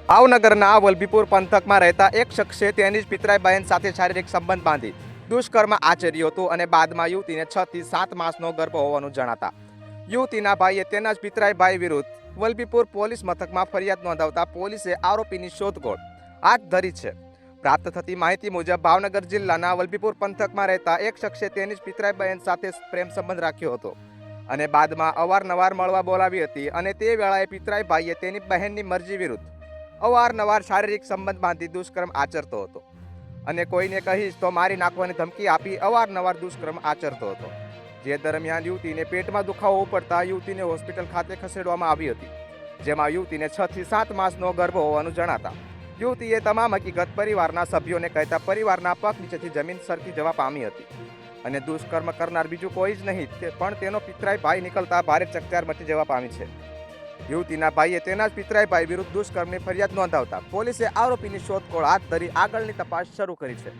ભાવનગરના વલભીપુર પંથકમાં રહેતા એક શખ્સે તેની જ પિતરાઈ બહેન સાથે શારીરિક સંબંધ બાંધી દુષ્કર્મ આચર્યું હતું અને બાદમાં યુવતીને 6 થી 7 માસનો ગર્ભ હોવાનું જણાતા યુવતીના ભાઈએ તેના જ પિતરાઈ ભાઈ વિરુદ્ધ વલભીપુર પોલીસ મથકમાં ફરિયાદ નોંધાવતા પોલીસે આરોપીની શોધખોળ હાથ ધરી છે. પ્રાપ્ત થતી માહિતી મુજબ ભાવનગર જિલ્લાના વલભીપુર પંથકમાં રહેતા એક શખ્સે તેની જ પિતરાઈ બહેન સાથે પ્રેમ સંબંધ રાખ્યો હતો અને બાદમાં અવારનવાર મળવા બોલાવી હતી અને તે વેળાએ પિતરાઈ ભાઈએ તેની બહેનની મરજી વિરુદ્ધ અવારનવાર શારીરિક સંબંધ બાંધી દુષ્કર્મ આચરતો હતો અને કોઈને કહીશ તો મારી નાખવાની ધમકી આપી અવારનવાર દુષ્કર્મ આચરતો હતો. જે દરમિયાન યુવતીને પેટમાં દુખાવો ઉપડતા યુવતીને હોસ્પિટલ ખાતે ખસેડવામાં આવી હતી, જેમાં યુવતીને 6 થી 7 માસનો ગર્ભ હોવાનું જણાતા યુવતીએ તમામ હકીકત પરિવારના સભ્યોને કહેતા પરિવારના પગ નીચેથી જમીન સરકી જવા પામી હતી અને દુષ્કર્મ કરનાર બીજું કોઈ જ નહીં પણ તેનો પિતરાઈ ભાઈ નીકળતા ભારે ચકચાર મચી જવા પામી છે. યુવતીના ભાઈએ તેના જ પિતરાઈ ભાઈ વિરુદ્ધ દુષ્કર્મની ફરિયાદ નોંધાવતા પોલીસે આરોપીની શોધખોળ હાથ ધરી આગળની તપાસ શરૂ કરી છે.